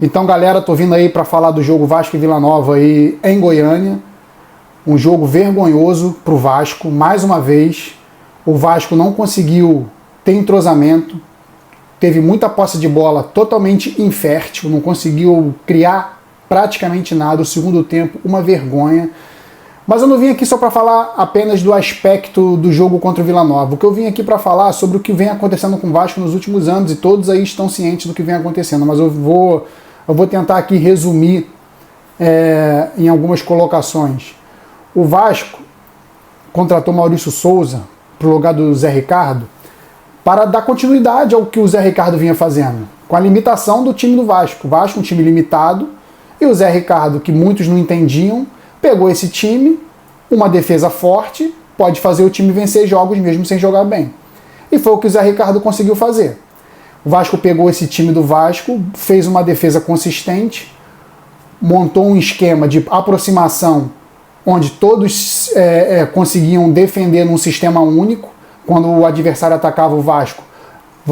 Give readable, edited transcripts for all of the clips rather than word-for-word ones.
Então, galera, tô vindo aí para falar do jogo Vasco e Vila Nova aí em Goiânia. Um jogo vergonhoso pro Vasco, mais uma vez. O Vasco não conseguiu ter entrosamento, teve muita posse de bola totalmente infértil, não conseguiu criar praticamente nada. O segundo tempo, uma vergonha. Mas eu não vim aqui só para falar apenas do aspecto do jogo contra o Vila Nova. O que eu vim aqui para falar sobre o que vem acontecendo com o Vasco nos últimos anos, e todos aí estão cientes do que vem acontecendo, mas eu vou tentar aqui resumir em algumas colocações. O Vasco contratou Maurício Souza para o lugar do Zé Ricardo para dar continuidade ao que o Zé Ricardo vinha fazendo, com a limitação do time do Vasco. O Vasco é um time limitado, e o Zé Ricardo, que muitos não entendiam, pegou esse time, uma defesa forte, pode fazer o time vencer jogos mesmo sem jogar bem. E foi o que o Zé Ricardo conseguiu fazer. O Vasco pegou esse time do Vasco, fez uma defesa consistente, montou um esquema de aproximação onde todos conseguiam defender num sistema único. Quando o adversário atacava o Vasco,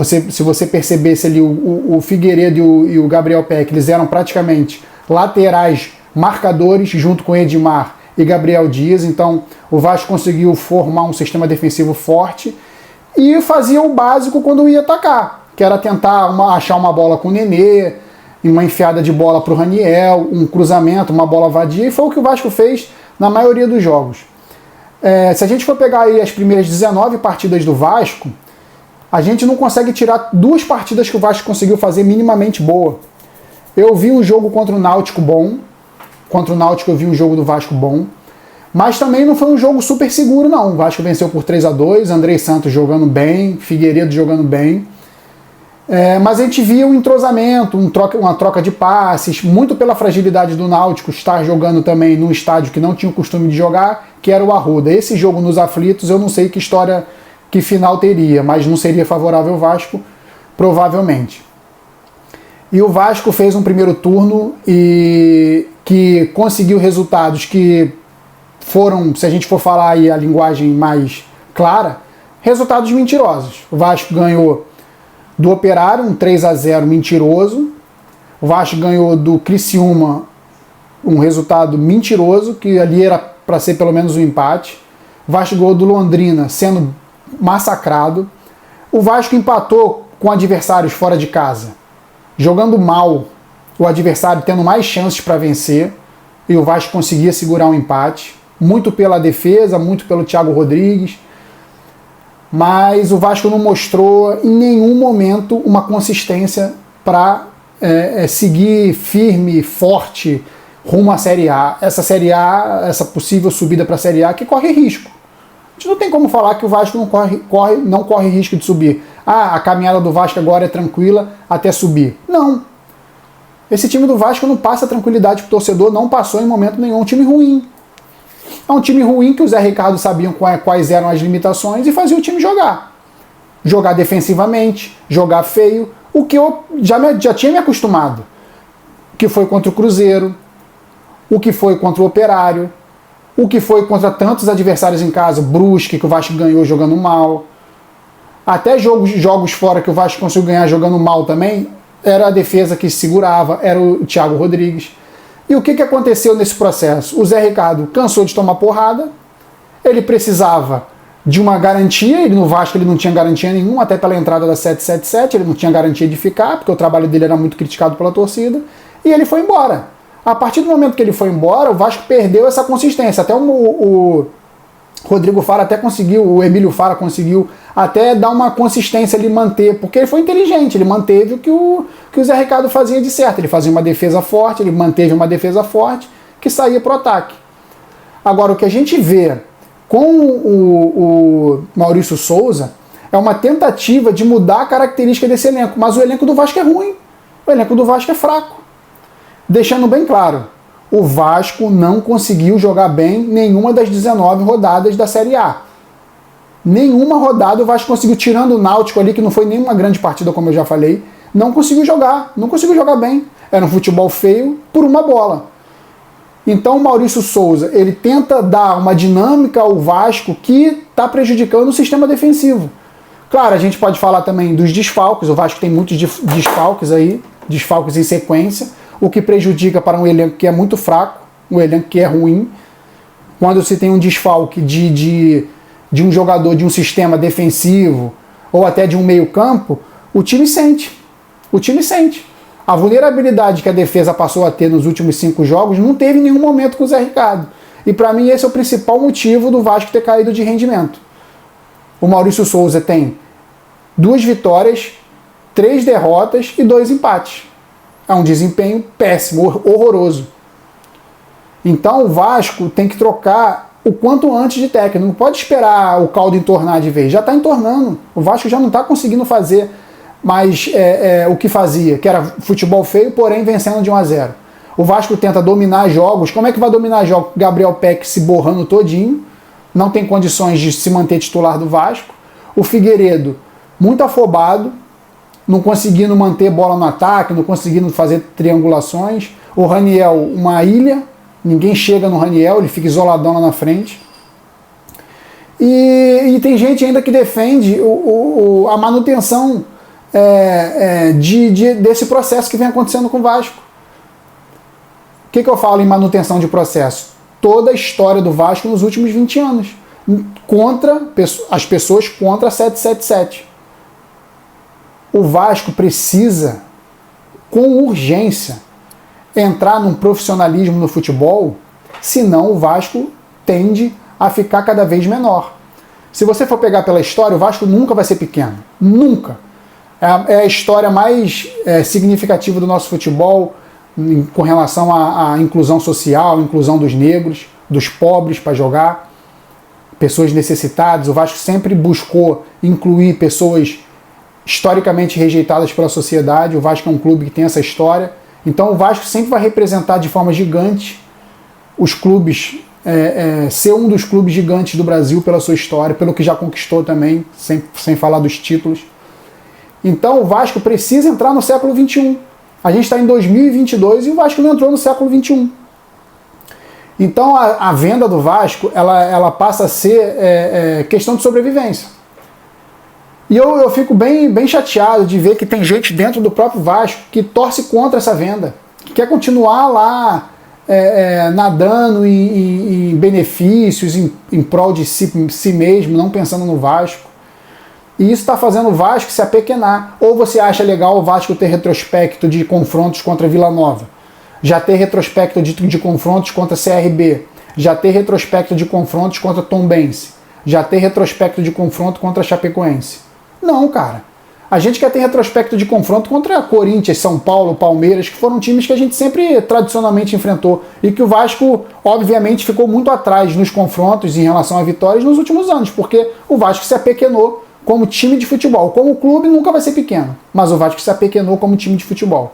se você percebesse ali o Figueiredo e o Gabriel Peck, eles eram praticamente laterais marcadores junto com Edmar e Gabriel Dias. Então o Vasco conseguiu formar um sistema defensivo forte e fazia o básico quando ia atacar, que era tentar achar uma bola com o Nenê, uma enfiada de bola para o Raniel, um cruzamento, uma bola vadia, e foi o que o Vasco fez na maioria dos jogos. Se a gente for pegar aí as primeiras 19 partidas do Vasco, a gente não consegue tirar duas partidas que o Vasco conseguiu fazer minimamente boa. Eu vi um jogo contra o Náutico bom, contra o Náutico eu vi um jogo do Vasco bom, mas também não foi um jogo super seguro não. O Vasco venceu por 3-2, Andrei Santos jogando bem, Figueiredo jogando bem, mas a gente via um entrosamento, uma troca de passes, muito pela fragilidade do Náutico estar jogando também num estádio que não tinha o costume de jogar, que era o Arruda. Esse jogo nos aflitos, eu não sei que história, que final teria, mas não seria favorável ao Vasco, provavelmente. E o Vasco fez um primeiro turno e que conseguiu resultados que foram, se a gente for falar aí a linguagem mais clara, resultados mentirosos. O Vasco ganhou do Operário, um 3-0 mentiroso. O Vasco ganhou do Criciúma, um resultado mentiroso, que ali era para ser pelo menos um empate. O Vasco ganhou do Londrina, sendo massacrado. O Vasco empatou com adversários fora de casa, jogando mal, o adversário tendo mais chances para vencer, e o Vasco conseguia segurar um empate, muito pela defesa, muito pelo Thiago Rodrigues. Mas o Vasco não mostrou em nenhum momento uma consistência para seguir firme, forte, rumo à Série A. Essa Série A, essa possível subida para a Série A, que corre risco. A gente não tem como falar que o Vasco não corre risco de subir. A caminhada do Vasco agora é tranquila até subir. Não. Esse time do Vasco não passa tranquilidade para o torcedor, não passou em momento nenhum. É um time ruim. É um time ruim que o Zé Ricardo sabia quais eram as limitações e fazia o time jogar. Jogar defensivamente, jogar feio, o que eu já tinha me acostumado. O que foi contra o Cruzeiro, o que foi contra o Operário, o que foi contra tantos adversários em casa, Brusque, que o Vasco ganhou jogando mal. Até jogos fora que o Vasco conseguiu ganhar jogando mal também, era a defesa que segurava, era o Thiago Rodrigues. E o que aconteceu nesse processo? O Zé Ricardo cansou de tomar porrada, ele precisava de uma garantia, no Vasco ele não tinha garantia nenhuma, até pela entrada da 777, ele não tinha garantia de ficar, porque o trabalho dele era muito criticado pela torcida, e ele foi embora. A partir do momento que ele foi embora, o Vasco perdeu essa consistência. Até o Rodrigo Fara até conseguiu, o Emílio Fara conseguiu até dar uma consistência ali, manter, porque ele foi inteligente, ele manteve o que o Zé Ricardo fazia de certo. Ele fazia uma defesa forte, ele manteve uma defesa forte que saía para o ataque. Agora, o que a gente vê com o Maurício Souza é uma tentativa de mudar a característica desse elenco, mas o elenco do Vasco é ruim, o elenco do Vasco é fraco. Deixando bem claro, o Vasco não conseguiu jogar bem nenhuma das 19 rodadas da Série A. Nenhuma rodada o Vasco conseguiu, tirando o Náutico ali, que não foi nenhuma grande partida, como eu já falei, não conseguiu jogar bem. Era um futebol feio por uma bola. Então o Maurício Souza, ele tenta dar uma dinâmica ao Vasco que está prejudicando o sistema defensivo. Claro, a gente pode falar também dos desfalques, o Vasco tem muitos desfalques aí, desfalques em sequência, o que prejudica para um elenco que é muito fraco, um elenco que é ruim. Quando se tem um desfalque de um jogador de um sistema defensivo ou até de um meio-campo, o time sente. O time sente. A vulnerabilidade que a defesa passou a ter nos últimos 5 jogos não teve em nenhum momento com o Zé Ricardo. E para mim esse é o principal motivo do Vasco ter caído de rendimento. O Maurício Souza tem 2 vitórias, 3 derrotas e 2 empates. É um desempenho péssimo, horroroso. Então o Vasco tem que trocar o quanto antes de técnico. Não pode esperar o caldo entornar de vez. Já está entornando. O Vasco já não está conseguindo fazer mais o que fazia, que era futebol feio, porém vencendo de 1-0. O Vasco tenta dominar jogos. Como é que vai dominar jogos? Gabriel Peck se borrando todinho. Não tem condições de se manter titular do Vasco. O Figueiredo, muito afobado, não conseguindo manter bola no ataque, não conseguindo fazer triangulações. O Raniel, uma ilha. Ninguém chega no Raniel, ele fica isoladão lá na frente. E tem gente ainda que defende a manutenção desse processo que vem acontecendo com o Vasco. O que eu falo em manutenção de processo? Toda a história do Vasco nos últimos 20 anos. Contra as pessoas contra a 777. O Vasco precisa, com urgência, entrar num profissionalismo no futebol, senão o Vasco tende a ficar cada vez menor. Se você for pegar pela história, o Vasco nunca vai ser pequeno. Nunca. É a história mais significativa do nosso futebol com relação à inclusão social, inclusão dos negros, dos pobres para jogar, pessoas necessitadas. O Vasco sempre buscou incluir pessoas historicamente rejeitadas pela sociedade. O Vasco é um clube que tem essa história. Então o Vasco sempre vai representar de forma gigante os clubes, ser um dos clubes gigantes do Brasil pela sua história, pelo que já conquistou também, sem falar dos títulos. Então o Vasco precisa entrar no século XXI. A gente está em 2022 e o Vasco não entrou no século XXI. Então a venda do Vasco ela passa a ser questão de sobrevivência. E eu fico bem chateado de ver que tem gente dentro do próprio Vasco que torce contra essa venda, que quer continuar lá nadando em benefícios, em prol de si mesmo, não pensando no Vasco. E isso está fazendo o Vasco se apequenar. Ou você acha legal o Vasco ter retrospecto de confrontos contra Vila Nova, já ter retrospecto de confrontos contra CRB, já ter retrospecto de confrontos contra Tombense, já ter retrospecto de confronto contra Chapecoense. Não, cara. A gente quer ter retrospecto de confronto contra Corinthians, São Paulo, Palmeiras, que foram times que a gente sempre tradicionalmente enfrentou e que o Vasco, obviamente, ficou muito atrás nos confrontos em relação a vitórias nos últimos anos, porque o Vasco se apequenou como time de futebol. Como clube nunca vai ser pequeno, mas o Vasco se apequenou como time de futebol.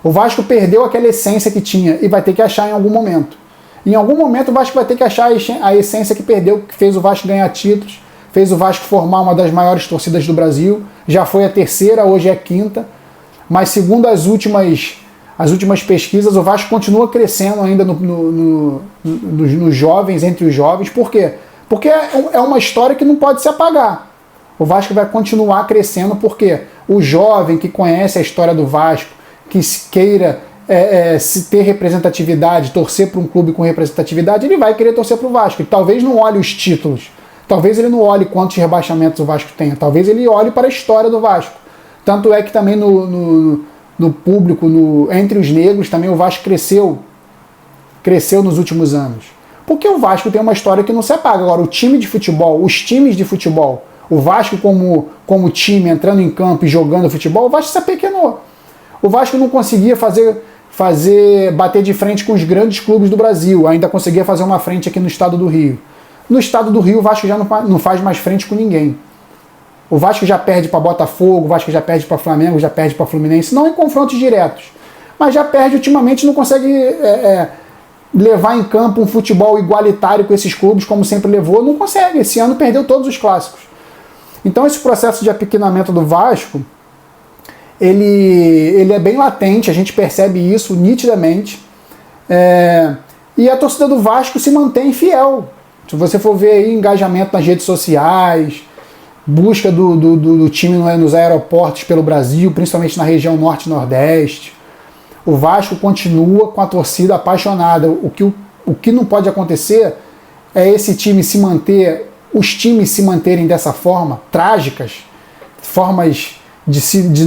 O Vasco perdeu aquela essência que tinha e vai ter que achar em algum momento. Em algum momento o Vasco vai ter que achar a essência que perdeu, que fez o Vasco ganhar títulos, fez o Vasco formar uma das maiores torcidas do Brasil, já foi a 3ª, hoje é a 5ª, mas segundo as últimas pesquisas, o Vasco continua crescendo ainda nos jovens, entre os jovens. Por quê? Porque é uma história que não pode se apagar. O Vasco vai continuar crescendo porque o jovem que conhece a história do Vasco, que queira se ter representatividade, torcer para um clube com representatividade, ele vai querer torcer para o Vasco. Ele talvez não olhe os títulos, talvez ele não olhe quantos rebaixamentos o Vasco tenha, talvez ele olhe para a história do Vasco. Tanto é que também no público, entre os negros, também o Vasco cresceu nos últimos anos. Porque o Vasco tem uma história que não se apaga. Agora, o time de futebol, os times de futebol, o Vasco como time entrando em campo e jogando futebol, o Vasco se apequenou. O Vasco não conseguia bater de frente com os grandes clubes do Brasil, ainda conseguia fazer uma frente aqui no estado do Rio. No estado do Rio, o Vasco já não faz mais frente com ninguém. O Vasco já perde para Botafogo, o Vasco já perde para Flamengo, já perde para Fluminense, não em confrontos diretos, mas já perde ultimamente, não consegue levar em campo um futebol igualitário com esses clubes, como sempre levou, não consegue. Esse ano perdeu todos os clássicos. Então esse processo de apequenamento do Vasco, ele é bem latente, a gente percebe isso nitidamente, e a torcida do Vasco se mantém fiel. Se você for ver aí engajamento nas redes sociais, busca do time nos aeroportos pelo Brasil, principalmente na região norte e nordeste. O Vasco continua com a torcida apaixonada. O que não pode acontecer é esse time se manter, os times se manterem dessa forma, trágicas, formas de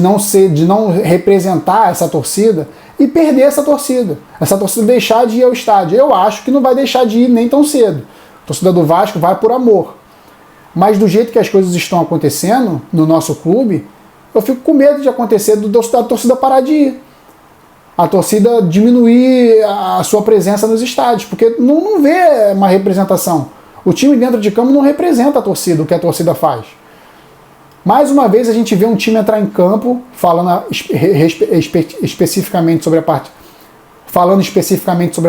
não representar essa torcida e perder essa torcida deixar de ir ao estádio. Eu acho que não vai deixar de ir nem tão cedo. A torcida do Vasco vai por amor. Mas do jeito que as coisas estão acontecendo no nosso clube, eu fico com medo de acontecer da torcida parar de ir. A torcida diminuir a sua presença nos estádios, porque não vê uma representação. O time dentro de campo não representa a torcida, o que a torcida faz. Mais uma vez a gente vê um time entrar em campo, falando especificamente sobre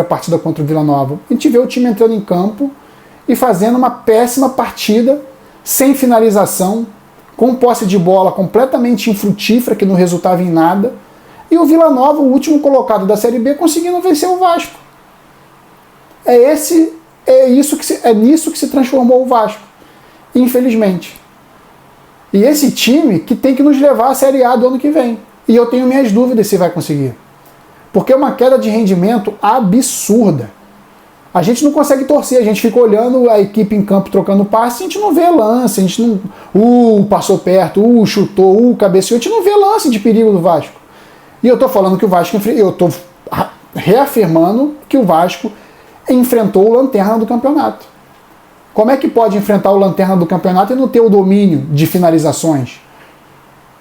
a partida contra o Vila Nova. A gente vê o time entrando em campo e fazendo uma péssima partida, sem finalização, com posse de bola completamente infrutífera, que não resultava em nada. E o Vila Nova, o último colocado da Série B, conseguindo vencer o Vasco. É nisso que se transformou o Vasco, infelizmente. E esse time que tem que nos levar à Série A do ano que vem. E eu tenho minhas dúvidas se vai conseguir. Porque é uma queda de rendimento absurda. A gente não consegue torcer, a gente fica olhando a equipe em campo trocando passe, a gente não vê lance, a gente não... passou perto, chutou, cabeceou, a gente não vê lance de perigo do Vasco. E eu tô falando que o Vasco... Eu tô reafirmando que o Vasco enfrentou o lanterna do campeonato. Como é que pode enfrentar o lanterna do campeonato e não ter o domínio de finalizações?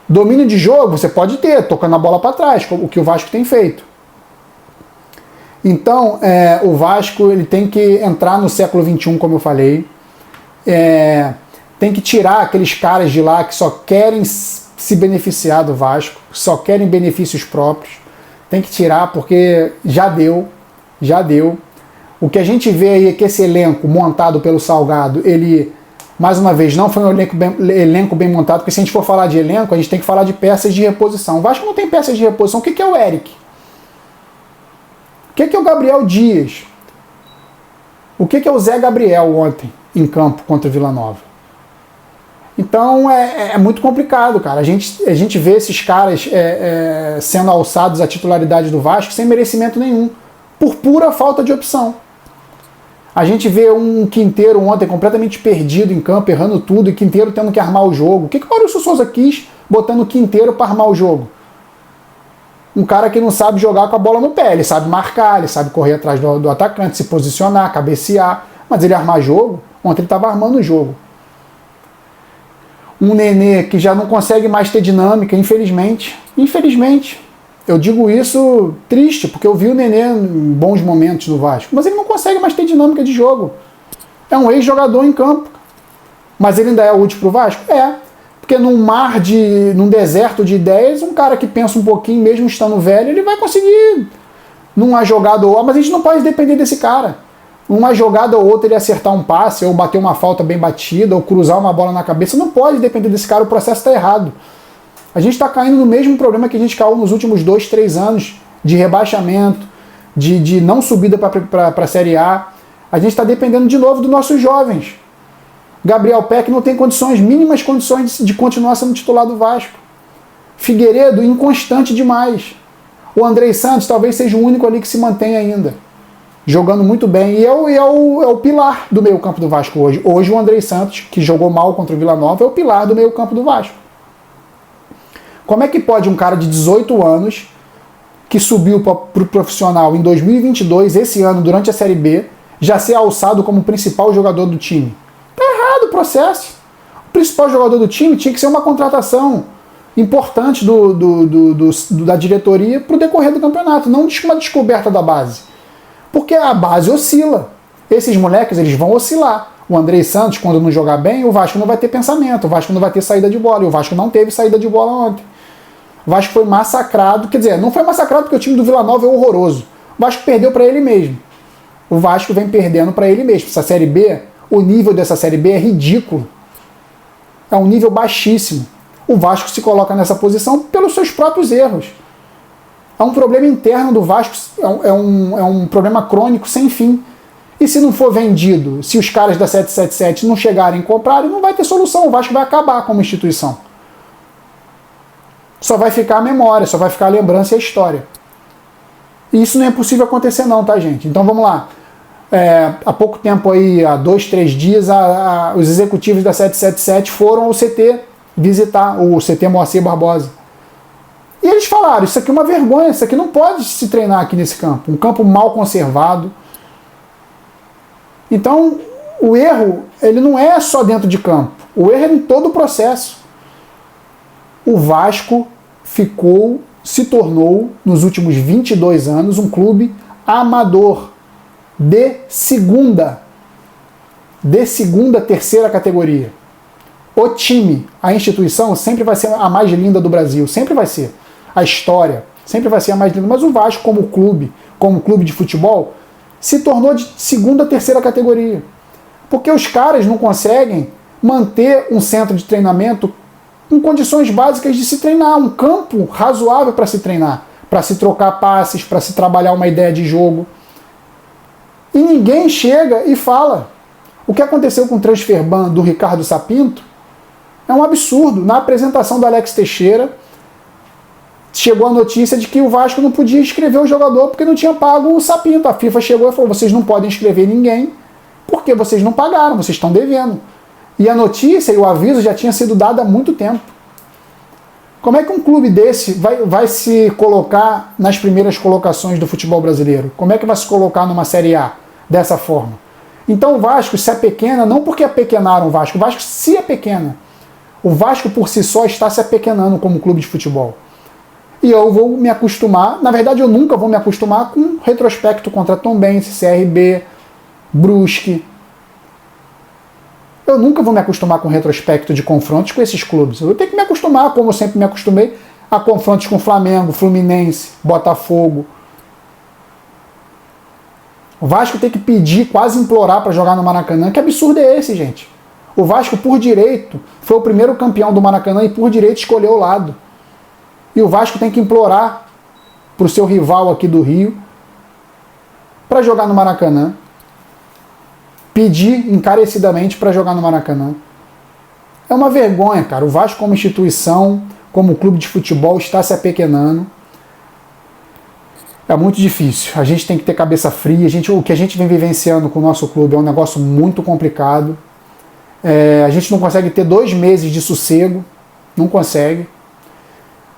Domínio de jogo você pode ter, tocando a bola para trás, o que o Vasco tem feito. Então, o Vasco ele tem que entrar no século XXI, como eu falei. Tem que tirar aqueles caras de lá que só querem se beneficiar do Vasco, só querem benefícios próprios. Tem que tirar porque já deu. O que a gente vê aí é que esse elenco montado pelo Salgado, ele, mais uma vez, não foi um elenco bem montado, porque se a gente for falar de elenco, a gente tem que falar de peças de reposição. O Vasco não tem peças de reposição. O que é o Eric? O que é o Gabriel Dias? O que é o Zé Gabriel ontem em campo contra o Vila Nova? Então é muito complicado, cara. A gente vê esses caras sendo alçados à titularidade do Vasco sem merecimento nenhum, por pura falta de opção. A gente vê um Quinteiro ontem completamente perdido em campo, errando tudo, e Quinteiro tendo que armar o jogo. O que o Maurício Souza quis botando o Quinteiro para armar o jogo? Um cara que não sabe jogar com a bola no pé, ele sabe marcar, ele sabe correr atrás do atacante, se posicionar, cabecear, mas ele armar jogo, ontem ele estava armando o jogo. Um Nenê que já não consegue mais ter dinâmica, infelizmente. Eu digo isso triste, porque eu vi o Nenê em bons momentos no Vasco, mas ele não consegue mais ter dinâmica de jogo. É um ex-jogador em campo. Mas ele ainda é útil pro Vasco? Porque num deserto de ideias, um cara que pensa um pouquinho, mesmo estando velho, ele vai conseguir numa jogada ou outra, mas a gente não pode depender desse cara. Numa jogada ou outra ele acertar um passe, ou bater uma falta bem batida, ou cruzar uma bola na cabeça, não pode depender desse cara, o processo está errado. A gente está caindo no mesmo problema que a gente caiu nos últimos 2-3 anos de rebaixamento, de não subida para a Série A. A gente está dependendo de novo dos nossos jovens. Gabriel Peck não tem mínimas condições de continuar sendo titular do Vasco. Figueiredo, inconstante demais. O Andrei Santos talvez seja o único ali que se mantém ainda, jogando muito bem. E é o pilar do meio campo do Vasco hoje. Hoje o Andrei Santos, que jogou mal contra o Vila Nova, é o pilar do meio campo do Vasco. Como é que pode um cara de 18 anos, que subiu para o profissional em 2022, esse ano, durante a Série B, já ser alçado como principal jogador do time? Tá errado o processo. O principal jogador do time tinha que ser uma contratação importante da diretoria para o decorrer do campeonato, não uma descoberta da base. Porque a base oscila. Esses moleques, eles vão oscilar. O Andrei Santos, quando não jogar bem, o Vasco não vai ter pensamento, o Vasco não vai ter saída de bola, e o Vasco não teve saída de bola ontem. O Vasco foi massacrado, quer dizer, não foi massacrado porque o time do Vila Nova é horroroso. O Vasco perdeu para ele mesmo. O Vasco vem perdendo para ele mesmo. Essa Série B, o nível dessa Série B é ridículo. É um nível baixíssimo. O Vasco se coloca nessa posição pelos seus próprios erros. É um problema interno do Vasco, é um problema crônico sem fim. E se não for vendido, se os caras da 777 não chegarem e comprarem, não vai ter solução. O Vasco vai acabar como instituição. Só vai ficar a memória, só vai ficar a lembrança e a história. E isso não é possível acontecer não, tá, gente? Então vamos lá. Há pouco tempo aí, há 2, 3 dias, os executivos da 777 foram ao CT visitar, o CT Moacir Barbosa. E eles falaram, isso aqui é uma vergonha, isso aqui não pode se treinar aqui nesse campo. Um campo mal conservado. Então, o erro, ele não é só dentro de campo. O erro é em todo o processo. O Vasco se tornou, nos últimos 22 anos, um clube amador. De segunda, terceira categoria. O time, a instituição, sempre vai ser a mais linda do Brasil. Sempre vai ser. A história sempre vai ser a mais linda. Mas o Vasco, como clube de futebol, se tornou de segunda, terceira categoria. Porque os caras não conseguem manter um centro de treinamento com condições básicas de se treinar. Um campo razoável para se treinar. Para se trocar passes, para se trabalhar uma ideia de jogo. E ninguém chega e fala. O que aconteceu com o transfer ban do Ricardo Sapinto é um absurdo. Na apresentação do Alex Teixeira, chegou a notícia de que o Vasco não podia inscrever o jogador porque não tinha pago o Sapinto. A FIFA chegou e falou, vocês não podem inscrever ninguém porque vocês não pagaram, vocês estão devendo. E a notícia e o aviso já tinha sido dado há muito tempo. Como é que um clube desse vai se colocar nas primeiras colocações do futebol brasileiro? Como é que vai se colocar numa Série A dessa forma? Então o Vasco se apequena, não porque apequenaram o Vasco se apequena. O Vasco por si só está se apequenando como clube de futebol. E eu vou me acostumar, na verdade eu nunca vou me acostumar com retrospecto contra Tombense, CRB, Brusque. Eu nunca vou me acostumar com retrospecto de confrontos com esses clubes. Eu tenho que me acostumar, como eu sempre me acostumei, a confrontos com Flamengo, Fluminense, Botafogo. O Vasco tem que pedir, quase implorar para jogar no Maracanã. Que absurdo é esse, gente? O Vasco, por direito, foi o primeiro campeão do Maracanã e por direito escolheu o lado. E o Vasco tem que implorar para o seu rival aqui do Rio para jogar no Maracanã. Pedir encarecidamente para jogar no Maracanã. É uma vergonha, cara. O Vasco como instituição, como clube de futebol, está se apequenando. É muito difícil. A gente tem que ter cabeça fria. O que a gente vem vivenciando com o nosso clube é um negócio muito complicado. A gente não consegue ter 2 meses de sossego. Não consegue.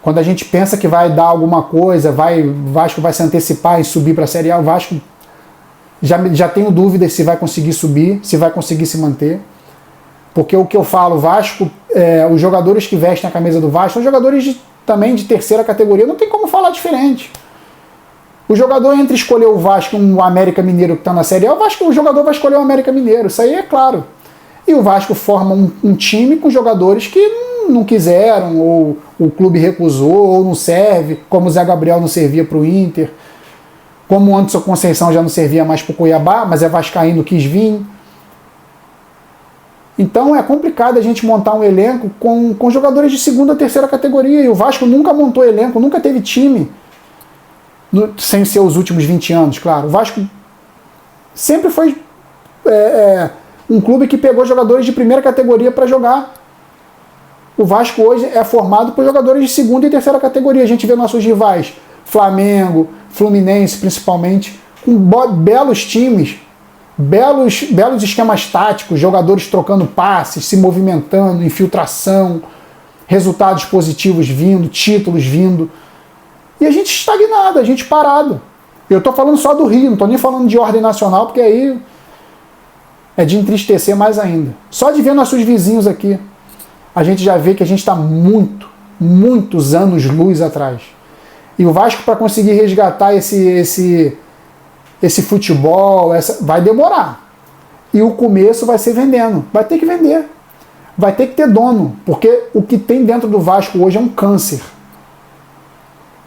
Quando a gente pensa que vai dar alguma coisa, o Vasco vai se antecipar e subir para a Série A, o Vasco já tenho dúvidas se vai conseguir subir, se vai conseguir se manter. Porque o que eu falo, o Vasco, os jogadores que vestem a camisa do Vasco são jogadores também de terceira categoria, não tem como falar diferente. O jogador entre escolher o Vasco e um América Mineiro que está na Série A, o jogador vai escolher o América Mineiro, isso aí é claro. E o Vasco forma um time com jogadores que não quiseram, ou o clube recusou, ou não serve, como o Zé Gabriel não servia para o Inter, como o Anderson Conceição já não servia mais para o Cuiabá, mas é vascaíno, quis vir. Então é complicado a gente montar um elenco com jogadores de segunda ou terceira categoria, e o Vasco nunca montou elenco, nunca teve time, sem ser os últimos 20 anos, claro. O Vasco sempre foi um clube que pegou jogadores de primeira categoria para jogar. O Vasco hoje é formado por jogadores de segunda e terceira categoria. A gente vê nossos rivais, Flamengo, Fluminense principalmente, com belos times, belos esquemas táticos, jogadores trocando passes, se movimentando, infiltração, resultados positivos vindo, títulos vindo. E a gente estagnado, a gente parado. Eu estou falando só do Rio, não estou nem falando de ordem nacional, porque aí é de entristecer mais ainda. Só de ver nossos vizinhos aqui, a gente já vê que a gente está muitos anos-luz atrás. E o Vasco, para conseguir resgatar esse futebol, vai demorar. E o começo vai ser vendendo. Vai ter que vender. Vai ter que ter dono. Porque o que tem dentro do Vasco hoje é um câncer.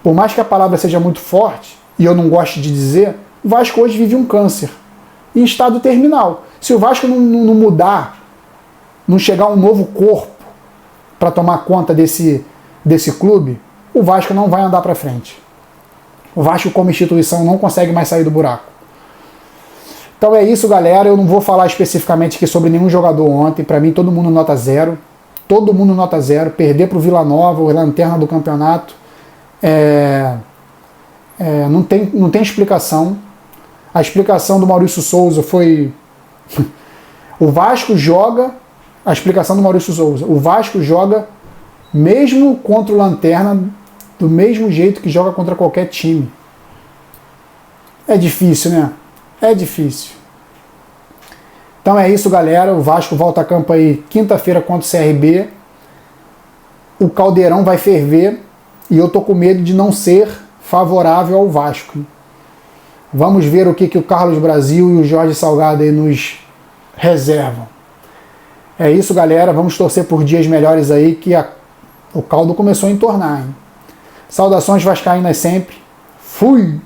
Por mais que a palavra seja muito forte, e eu não gosto de dizer, o Vasco hoje vive um câncer. Em estado terminal. Se o Vasco não mudar, não chegar um novo corpo para tomar conta desse clube, o Vasco não vai andar para frente. O Vasco como instituição não consegue mais sair do buraco. Então é isso, galera. Eu não vou falar especificamente aqui sobre nenhum jogador ontem. Para mim, todo mundo nota 0. Todo mundo nota 0. Perder para o Vila Nova, o lanterna do campeonato, não tem explicação. A explicação do Maurício Souza foi... o Vasco joga... A explicação do Maurício Souza. O Vasco joga mesmo contra o lanterna do mesmo jeito que joga contra qualquer time. É difícil, né? É difícil. Então é isso, galera. O Vasco volta a campo aí quinta-feira contra o CRB. O Caldeirão vai ferver e eu tô com medo de não ser favorável ao Vasco. Vamos ver o que o Carlos Brasil e o Jorge Salgado aí nos reservam. É isso, galera. Vamos torcer por dias melhores aí, que o caldo começou a entornar, hein? Saudações vascaínas sempre. Fui!